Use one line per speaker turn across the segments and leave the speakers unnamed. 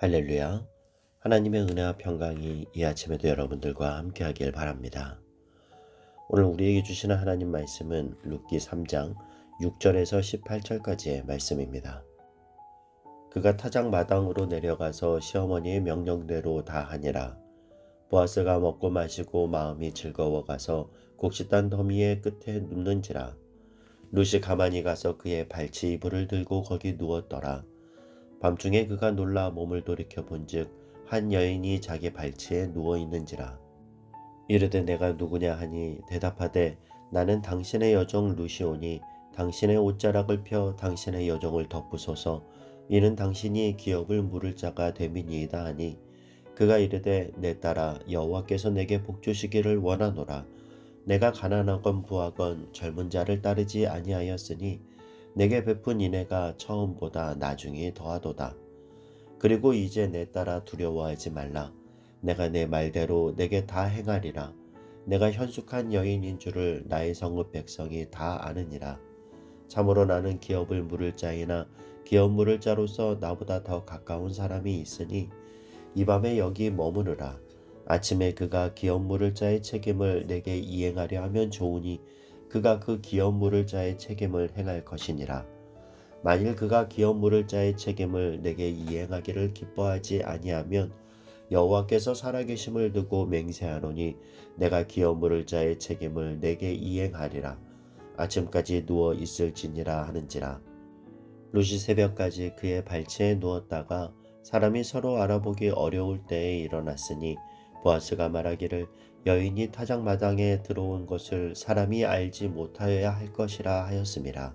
할렐루야. 하나님의 은혜와 평강이 이 아침에도 여러분들과 함께 하길 바랍니다. 오늘 우리에게 주시는 하나님 말씀은 룻기 3장 6절에서 18절까지의 말씀입니다. 그가 타작 마당으로 내려가서 시어머니의 명령대로 다 하니라. 보아스가 먹고 마시고 마음이 즐거워 가서 곡식단 더미의 끝에 눕는지라. 룻이 가만히 가서 그의 발치 이불을 들고 거기 누웠더라. 밤중에 그가 놀라 몸을 돌이켜 본즉 한 여인이 자기 발치에 누워 있는지라. 이르되 내가 누구냐 하니 대답하되 나는 당신의 여종 루시오니 당신의 옷자락을 펴 당신의 여종을 덮으소서. 이는 당신이 기업을 물을 자가 됨이니이다 하니 그가 이르되 내 딸아 여호와께서 내게 복 주시기를 원하노라. 내가 가난하건 부하건 젊은 자를 따르지 아니하였으니 내게 베푼 인애가 처음보다 나중이 더하도다. 그리고 이제 내 딸아 두려워하지 말라. 내가 내 말대로 내게 다 행하리라. 내가 현숙한 여인인 줄을 나의 성읍 백성이 다 아느니라. 참으로 나는 기업을 물을 자이나 기업 물을 자로서 나보다 더 가까운 사람이 있으니 이 밤에 여기 머무르라. 아침에 그가 기업 물을 자의 책임을 내게 이행하려 하면 좋으니 그가 그 기업 물을 자의 책임을 행할 것이니라. 만일 그가 기업 물을 자의 책임을 내게 이행하기를 기뻐하지 아니하면 여호와께서 살아계심을 두고 맹세하노니 내가 기업 물을 자의 책임을 내게 이행하리라. 아침까지 누워 있을지니라 하는지라. 룻이 새벽까지 그의 발치에 누웠다가 사람이 서로 알아보기 어려울 때에 일어났으니 보아스가 말하기를 여인이 타작마당에 들어온 것을 사람이 알지 못하여야 할 것이라 하였음이라.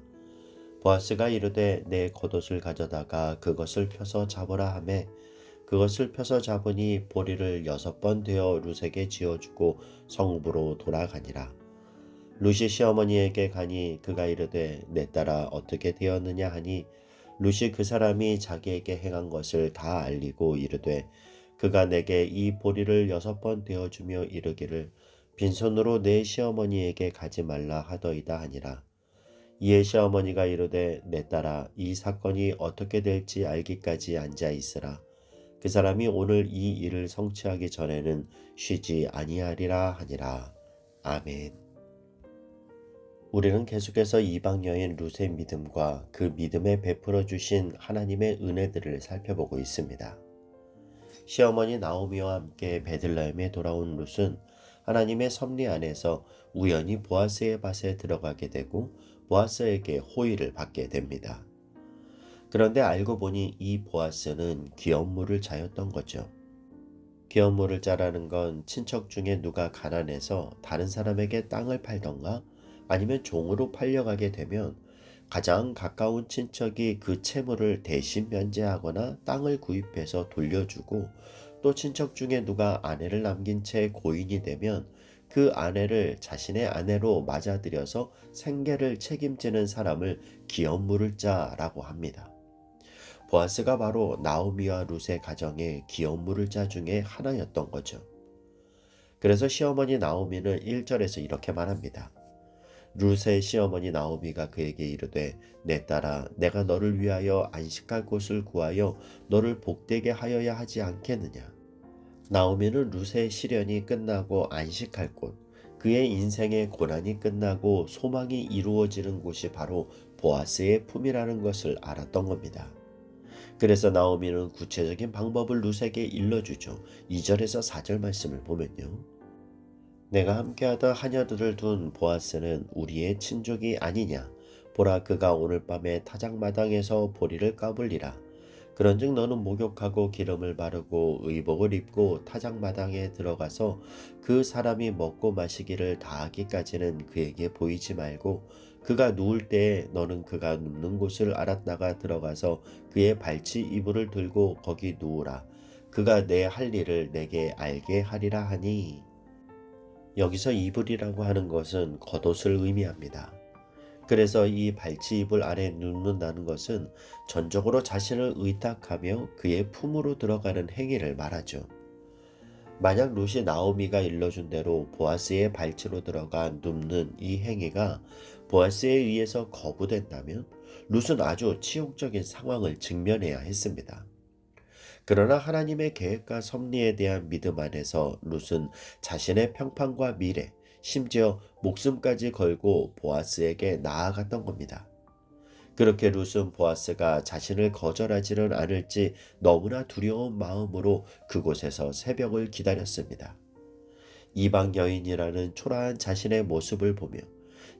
보아스가 이르되 내 겉옷을 가져다가 그것을 펴서 잡으라 하매 그것을 펴서 잡으니 보리를 6번 되어 룻에게 지어주고 성읍으로 돌아가니라. 룻이 시어머니에게 가니 그가 이르되 내 딸아 어떻게 되었느냐 하니 룻이 그 사람이 자기에게 행한 것을 다 알리고 이르되 그가 내게 이 보리를 6번 되어주며 이르기를 빈손으로 내 시어머니에게 가지 말라 하더이다 하니라. 이에 시어머니가 이르되 내 딸아 이 사건이 어떻게 될지 알기까지 앉아 있으라. 그 사람이 오늘 이 일을 성취하기 전에는 쉬지 아니하리라 하니라. 아멘. 우리는 계속해서 이방 여인 룻의 믿음과 그 믿음에 베풀어 주신 하나님의 은혜들을 살펴보고 있습니다. 시어머니 나오미와 함께 베들레헴에 돌아온 룻은 하나님의 섭리 안에서 우연히 보아스의 밭에 들어가게 되고 보아스에게 호의를 받게 됩니다. 그런데 알고 보니 이 보아스는 기업물을 자였던 거죠. 기업물을 자라는 건 친척 중에 누가 가난해서 다른 사람에게 땅을 팔던가 아니면 종으로 팔려가게 되면 가장 가까운 친척이 그 채무를 대신 면제하거나 땅을 구입해서 돌려주고 또 친척 중에 누가 아내를 남긴 채 고인이 되면 그 아내를 자신의 아내로 맞아들여서 생계를 책임지는 사람을 기업 물을 자라고 합니다. 보아스가 바로 나오미와 룻의 가정의 기업 물을 자 중에 하나였던 거죠. 그래서 시어머니 나오미는 1절에서 이렇게 말합니다. 룻의 시어머니 나오미가 그에게 이르되 내 딸아 내가 너를 위하여 안식할 곳을 구하여 너를 복되게 하여야 하지 않겠느냐. 나오미는 룻의 시련이 끝나고 안식할 곳, 그의 인생의 고난이 끝나고 소망이 이루어지는 곳이 바로 보아스의 품이라는 것을 알았던 겁니다. 그래서 나오미는 구체적인 방법을 룻에게 일러주죠. 2절에서 4절 말씀을 보면요. 내가 함께하던 하녀들을 둔 보아스는 우리의 친족이 아니냐. 보라 그가 오늘 밤에 타작마당에서 보리를 까불리라. 그런즉 너는 목욕하고 기름을 바르고 의복을 입고 타작마당에 들어가서 그 사람이 먹고 마시기를 다하기까지는 그에게 보이지 말고 그가 누울 때에 너는 그가 눕는 곳을 알았다가 들어가서 그의 발치 이불을 들고 거기 누우라. 그가 내 할 일을 내게 알게 하리라 하니. 여기서 이불이라고 하는 것은 겉옷을 의미합니다. 그래서 이 발치 이불 아래 눕는다는 것은 전적으로 자신을 의탁하며 그의 품으로 들어가는 행위를 말하죠. 만약 룻이 나오미가 일러준 대로 보아스의 발치로 들어가 눕는 이 행위가 보아스에 의해서 거부된다면 룻은 아주 치욕적인 상황을 직면해야 했습니다. 그러나 하나님의 계획과 섭리에 대한 믿음 안에서 룻은 자신의 평판과 미래, 심지어 목숨까지 걸고 보아스에게 나아갔던 겁니다. 그렇게 룻은 보아스가 자신을 거절하지는 않을지 너무나 두려운 마음으로 그곳에서 새벽을 기다렸습니다. 이방 여인이라는 초라한 자신의 모습을 보며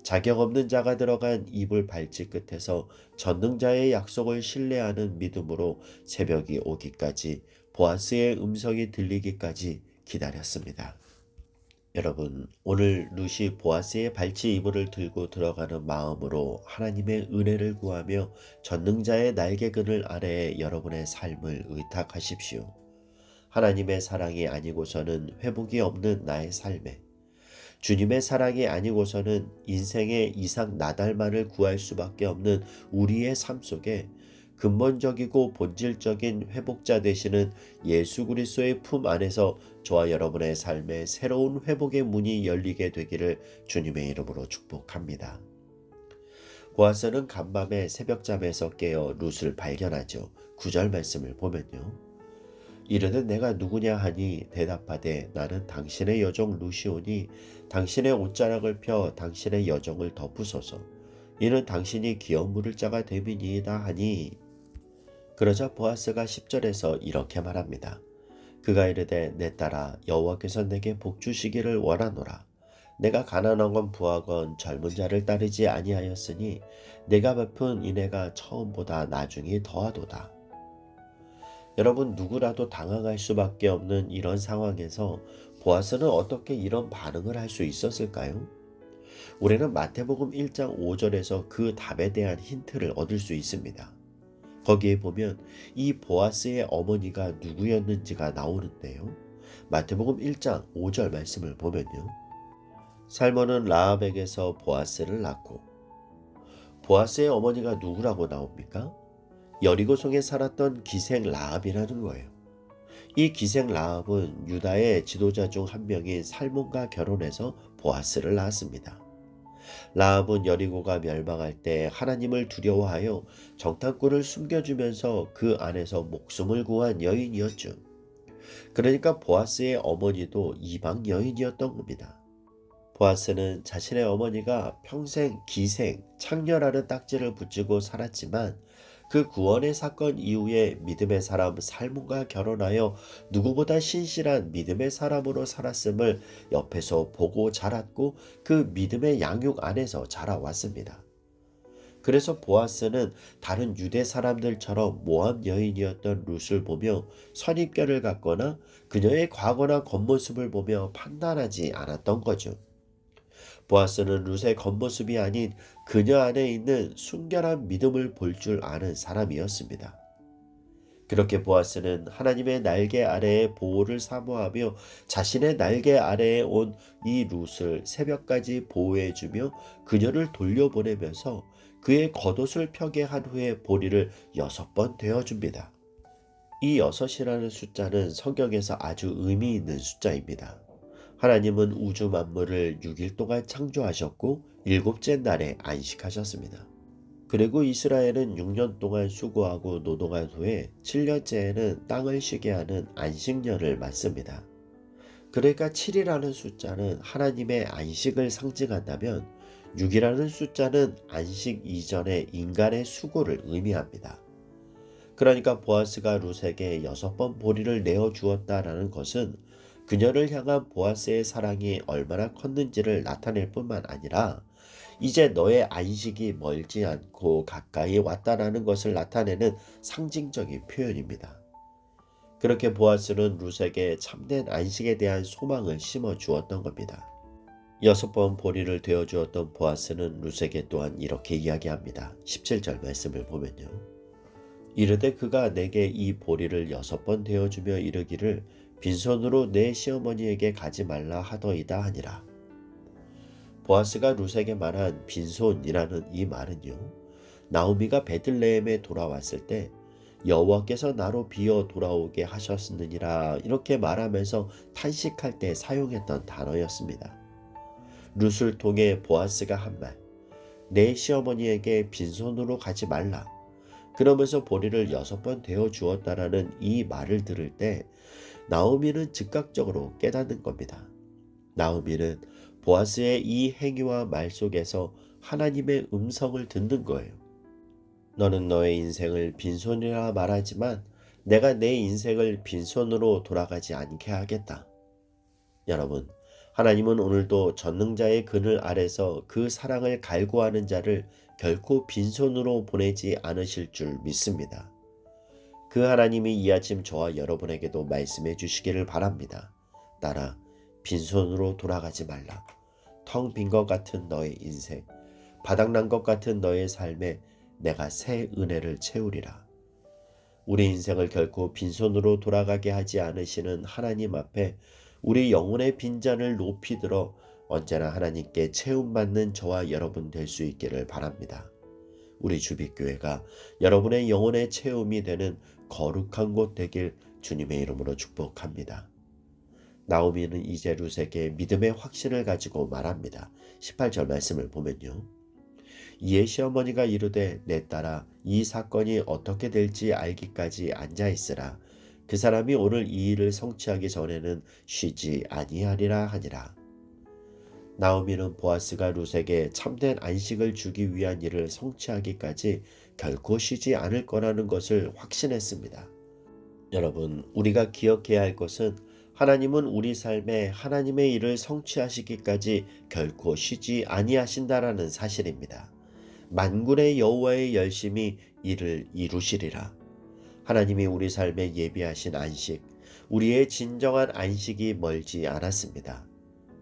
자격 없는 자가 들어간 이불 발집 끝에서 전능자의 약속을 신뢰하는 믿음으로 새벽이 오기까지 보아스의 음성이 들리기까지 기다렸습니다. 여러분, 오늘 룻이 보아스의 발치 이불을 들고 들어가는 마음으로 하나님의 은혜를 구하며 전능자의 날개그늘 아래에 여러분의 삶을 의탁하십시오. 하나님의 사랑이 아니고서는 회복이 없는 나의 삶에, 주님의 사랑이 아니고서는 인생의 이상 나달만을 구할 수밖에 없는 우리의 삶 속에 근본적이고 본질적인 회복자 되시는 예수 그리스도의 품 안에서 저와 여러분의 삶에 새로운 회복의 문이 열리게 되기를 주님의 이름으로 축복합니다. 보아스는 간밤에 새벽잠에서 깨어 룻을 발견하죠. 9절 말씀을 보면요. 이르되 내가 누구냐 하니 대답하되 나는 당신의 여종 룻이오니 당신의 옷자락을 펴 당신의 여정을 덮으소서. 이는 당신이 기업 물을 자가 됨이니이다 하니. 그러자 보아스가 10절에서 이렇게 말합니다. 그가 이르되 내 딸아 여호와께서 내게 복 주시기를 원하노라. 내가 가난하건 부하건 젊은 자를 따르지 아니하였으니 내가 베푼 인애가 처음보다 나중이 더하도다. 여러분, 누구라도 당황할 수밖에 없는 이런 상황에서 보아스는 어떻게 이런 반응을 할 수 있었을까요? 우리는 마태복음 1장 5절에서 그 답에 대한 힌트를 얻을 수 있습니다. 거기에 보면 이 보아스의 어머니가 누구였는지가 나오는데요. 마태복음 1장 5절 말씀을 보면요. 살몬은 라합에게서 보아스를 낳고, 보아스의 어머니가 누구라고 나옵니까? 여리고성에 살았던 기생 라합이라는 거예요. 이 기생 라합은 유다의 지도자 중 한 명인 살몬과 결혼해서 보아스를 낳았습니다. 라합은 여리고가 멸망할 때 하나님을 두려워하여 정탐꾼을 숨겨주면서 그 안에서 목숨을 구한 여인이었죠. 그러니까 보아스의 어머니도 이방 여인이었던 겁니다. 보아스는 자신의 어머니가 평생 기생, 창녀라는 딱지를 붙이고 살았지만 그 구원의 사건 이후에 믿음의 사람 살몬과 결혼하여 누구보다 신실한 믿음의 사람으로 살았음을 옆에서 보고 자랐고 그 믿음의 양육 안에서 자라왔습니다. 그래서 보아스는 다른 유대 사람들처럼 모함 여인이었던 룻을 보며 선입견을 갖거나 그녀의 과거나 겉모습을 보며 판단하지 않았던 거죠. 보아스는 룻의 겉모습이 아닌 그녀 안에 있는 순결한 믿음을 볼 줄 아는 사람이었습니다. 그렇게 보아스는 하나님의 날개 아래에 보호를 사모하며 자신의 날개 아래에 온 이 룻을 새벽까지 보호해주며 그녀를 돌려보내면서 그의 겉옷을 펴게 한 후에 보리를 6번 되어줍니다. 이 6이라는 숫자는 성경에서 아주 의미 있는 숫자입니다. 하나님은 우주 만물을 6일 동안 창조하셨고 7째 날에 안식하셨습니다. 그리고 이스라엘은 6년 동안 수고하고 노동한 후에 7년째에는 땅을 쉬게 하는 안식년을 맞습니다. 그러니까 7이라는 숫자는 하나님의 안식을 상징한다면 6이라는 숫자는 안식 이전의 인간의 수고를 의미합니다. 그러니까 보아스가 룻에게 6번 보리를 내어주었다라는 것은 그녀를 향한 보아스의 사랑이 얼마나 컸는지를 나타낼 뿐만 아니라 이제 너의 안식이 멀지 않고 가까이 왔다라는 것을 나타내는 상징적인 표현입니다. 그렇게 보아스는 룻에게 참된 안식에 대한 소망을 심어 주었던 겁니다. 6번 보리를 되어 주었던 보아스는 룻에게 또한 이렇게 이야기합니다. 17절 말씀을 보면요. 이르되 그가 내게 이 보리를 6번 되어주며 이르기를 빈손으로 내 시어머니에게 가지 말라 하더이다 하니라. 보아스가 룻에게 말한 빈손이라는 이 말은요, 나오미가 베들레헴에 돌아왔을 때 여호와께서 나로 비어 돌아오게 하셨느니라 이렇게 말하면서 탄식할 때 사용했던 단어였습니다. 룻을 통해 보아스가 한 말, 내 시어머니에게 빈손으로 가지 말라. 그러면서 보리를 6번 데워 주었다라는 이 말을 들을 때 나오미는 즉각적으로 깨닫는 겁니다. 나오미는 보아스의 이 행위와 말 속에서 하나님의 음성을 듣는 거예요. 너는 너의 인생을 빈손이라 말하지만 내가 내 인생을 빈손으로 돌아가지 않게 하겠다. 여러분, 하나님은 오늘도 전능자의 그늘 아래서 그 사랑을 갈구하는 자를 결코 빈손으로 보내지 않으실 줄 믿습니다. 그 하나님이 이 아침 저와 여러분에게도 말씀해 주시기를 바랍니다. 따라 빈손으로 돌아가지 말라. 텅 빈 것 같은 너의 인생, 바닥난 것 같은 너의 삶에 내가 새 은혜를 채우리라. 우리 인생을 결코 빈손으로 돌아가게 하지 않으시는 하나님 앞에 우리 영혼의 빈잔을 높이 들어 언제나 하나님께 채움받는 저와 여러분 될 수 있기를 바랍니다. 우리 주빛교회가 여러분의 영혼의 채움이 되는 거룩한 곳 되길 주님의 이름으로 축복합니다. 나오미는 이제 룻에게 믿음의 확신을 가지고 말합니다. 18절 말씀을 보면요. 이에 시어머니가 이르되 내 딸아 이 사건이 어떻게 될지 알기까지 앉아있으라. 그 사람이 오늘 이 일을 성취하기 전에는 쉬지 아니하리라 하니라. 나오미는 보아스가 룻에게 참된 안식을 주기 위한 일을 성취하기까지 결코 쉬지 않을 거라는 것을 확신했습니다. 여러분, 우리가 기억해야 할 것은 하나님은 우리 삶에 하나님의 일을 성취하시기까지 결코 쉬지 아니하신다라는 사실입니다. 만군의 여호와의 열심히 이를 이루시리라. 하나님이 우리 삶에 예비하신 안식, 우리의 진정한 안식이 멀지 않았습니다.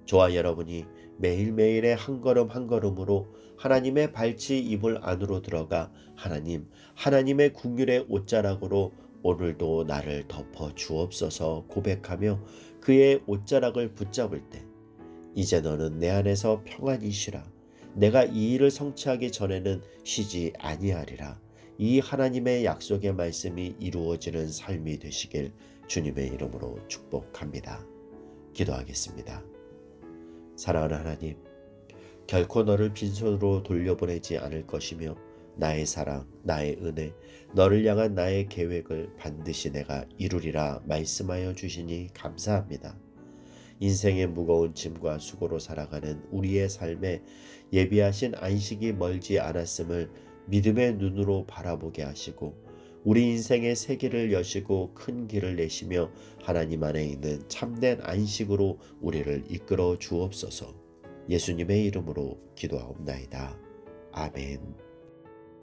저와 여러분이 매일매일의 한 걸음 한 걸음으로 하나님의 발치 이불 안으로 들어가 하나님의 긍휼의 옷자락으로 오늘도 나를 덮어 주옵소서 고백하며 그의 옷자락을 붙잡을 때 이제 너는 내 안에서 평안히 쉬라. 내가 이 일을 성취하기 전에는 쉬지 아니하리라. 이 하나님의 약속의 말씀이 이루어지는 삶이 되시길 주님의 이름으로 축복합니다. 기도하겠습니다. 사랑하는 하나님, 결코 너를 빈손으로 돌려보내지 않을 것이며 나의 사랑, 나의 은혜, 너를 향한 나의 계획을 반드시 내가 이루리라 말씀하여 주시니 감사합니다. 인생의 무거운 짐과 수고로 살아가는 우리의 삶에 예비하신 안식이 멀지 않았음을 믿음의 눈으로 바라보게 하시고 우리 인생의 새 길을 여시고 큰 길을 내시며 하나님 안에 있는 참된 안식으로 우리를 이끌어 주옵소서. 예수님의 이름으로 기도하옵나이다. 아멘.